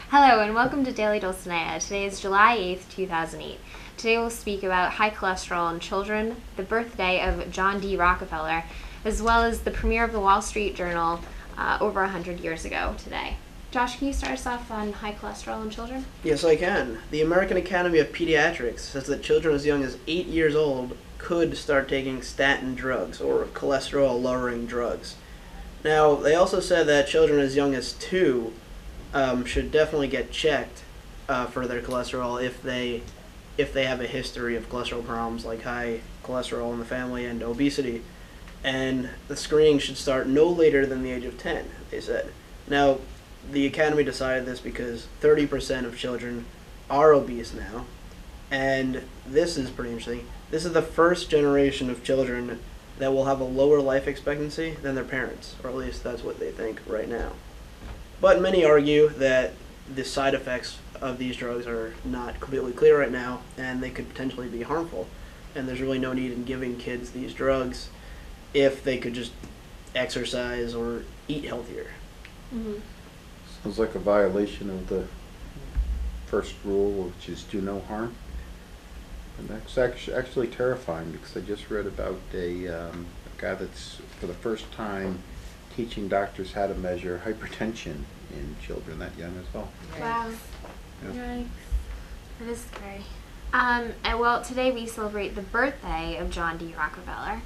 Hello and welcome to Daily Dulcinea. Today is July 8th, 2008. Today we'll speak about high cholesterol in children, the birthday of John D. Rockefeller, as well as the premiere of the Wall Street Journal over 100 years ago today. Josh, can you start us off on high cholesterol in children? Yes, I can. The American Academy of Pediatrics says that children as young as 8 years old could start taking statin drugs or cholesterol-lowering drugs. Now, they also said that children as young as 2 should definitely get checked for their cholesterol if they have a history of cholesterol problems like high cholesterol in the family and obesity. And the screening should start no later than the age of 10, they said. Now, the Academy decided this because 30% of children are obese now, and this is pretty interesting. This is the first generation of children that will have a lower life expectancy than their parents, or at least that's what they think right now. But many argue that the side effects of these drugs are not completely clear right now, and they could potentially be harmful. And there's really no need in giving kids these drugs if they could just exercise or eat healthier. Mm-hmm. Sounds like a violation of the first rule, which is do no harm. And that's actually terrifying, because I just read about a guy that's for the first time teaching doctors how to measure hypertension in children that young as well. Wow. Yeah. Yikes. That is scary. Well, today we celebrate the birthday of John D. Rockefeller.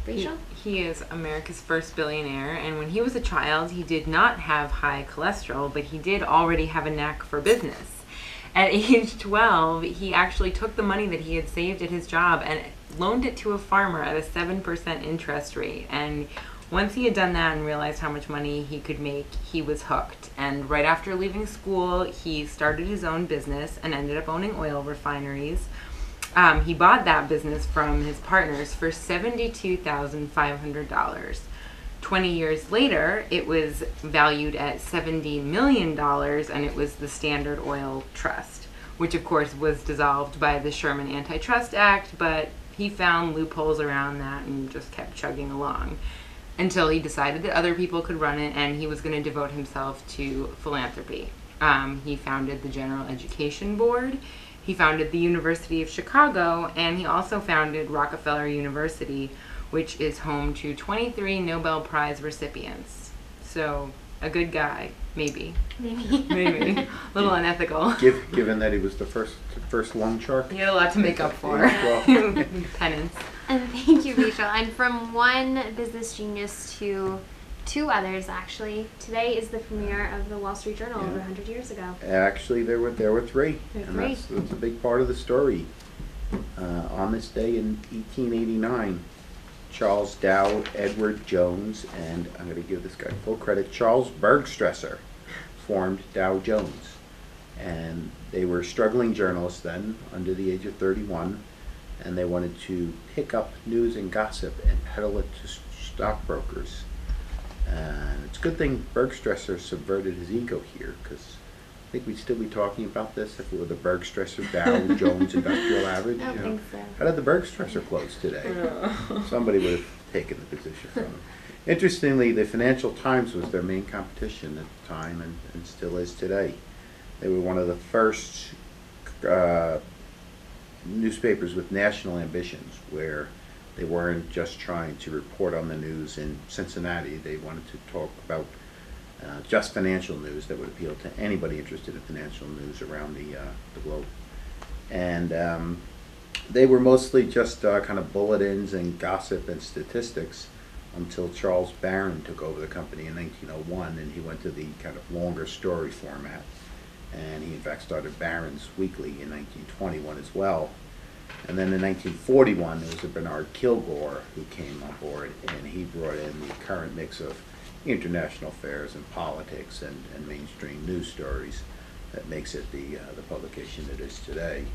Rachel? He is America's first billionaire, and when he was a child, he did not have high cholesterol, but he did already have a knack for business. At age 12, he actually took the money that he had saved at his job and loaned it to a farmer at a 7% interest rate. And once he had done that and realized how much money he could make, he was hooked. And right after leaving school, he started his own business and ended up owning oil refineries. He bought that business from his partners for $72,500. 20 years later, it was valued at $70 million, and it was the Standard Oil Trust, which of course was dissolved by the Sherman Antitrust Act, but he found loopholes around that and just kept chugging along until he decided that other people could run it, and he was going to devote himself to philanthropy. He founded the General Education Board. He founded the University of Chicago, and he also founded Rockefeller University, which is home to 23 Nobel Prize recipients. So, a good guy, maybe. Maybe. A little unethical. Given that he was the first loan shark. He had a lot to make up for. Penance. And thank you, Rachel. And from one business genius to two others, actually. Today is the premiere of the Wall Street Journal over 100 years ago. Actually, there were three. And that's a big part of the story. On this day in 1889, Charles Dow Edward Jones, and I'm going to give this guy full credit, Charles Bergstresser, formed Dow Jones. And they were struggling journalists then, under the age of 31, and they wanted to pick up news and gossip and peddle it to stockbrokers. And it's a good thing Bergstresser subverted his ego here, because I think we'd still be talking about this if it were the Bergstresser Dow Jones Industrial Average. I don't think so. How did the Bergstresser close today? Somebody would have taken the position from him. Interestingly, the Financial Times was their main competition at the time, and still is today. They were one of the first newspapers with national ambitions, where they weren't just trying to report on the news in Cincinnati. They wanted to talk about just financial news that would appeal to anybody interested in financial news around the globe. And they were mostly just kind of bulletins and gossip and statistics until Charles Barron took over the company in 1901, and he went to the kind of longer story format. And he in fact started Barron's Weekly in 1921 as well. And then in 1941, there was a Bernard Kilgore who came on board, and he brought in the current mix of international affairs and politics and mainstream news stories that makes it the publication it is today.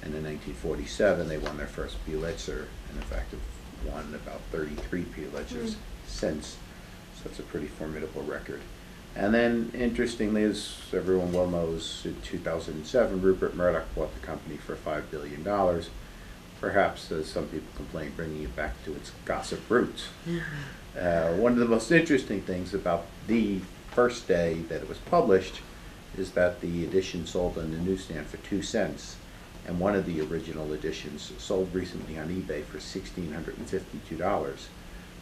And in 1947, they won their first Pulitzer, and in fact have won about 33 Pulitzers since. So it's a pretty formidable record. And then, interestingly, as everyone well knows, in 2007, Rupert Murdoch bought the company for $5 billion. Perhaps, as some people complain, bringing it back to its gossip roots. One of the most interesting things about the first day that it was published is that the edition sold on the newsstand for 2 cents, and one of the original editions sold recently on eBay for $1,652,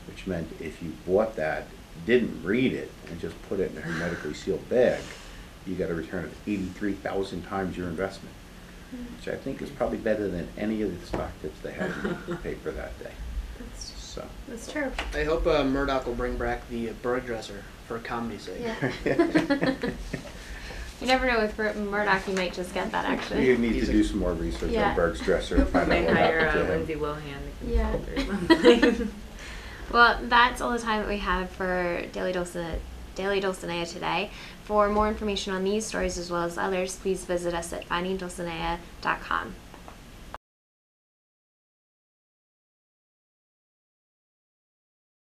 which meant if you bought that, didn't read it, and just put it in a hermetically sealed bag, you got a return of 83,000 times your investment, which I think is probably better than any of the stock tips they had in the paper that day. So. That's true. I hope Murdoch will bring back the Berg dresser for comedy's sake. Yeah. You never know with Murdoch, you might just get that actually. We need to do some more research Yeah. on Berg's dresser and find out They what hire happened to him. Lindsay Lohan. Yeah. Well, that's all the time that we have for Daily Dulcinea today. For more information on these stories as well as others, please visit us at findingdulcinea.com.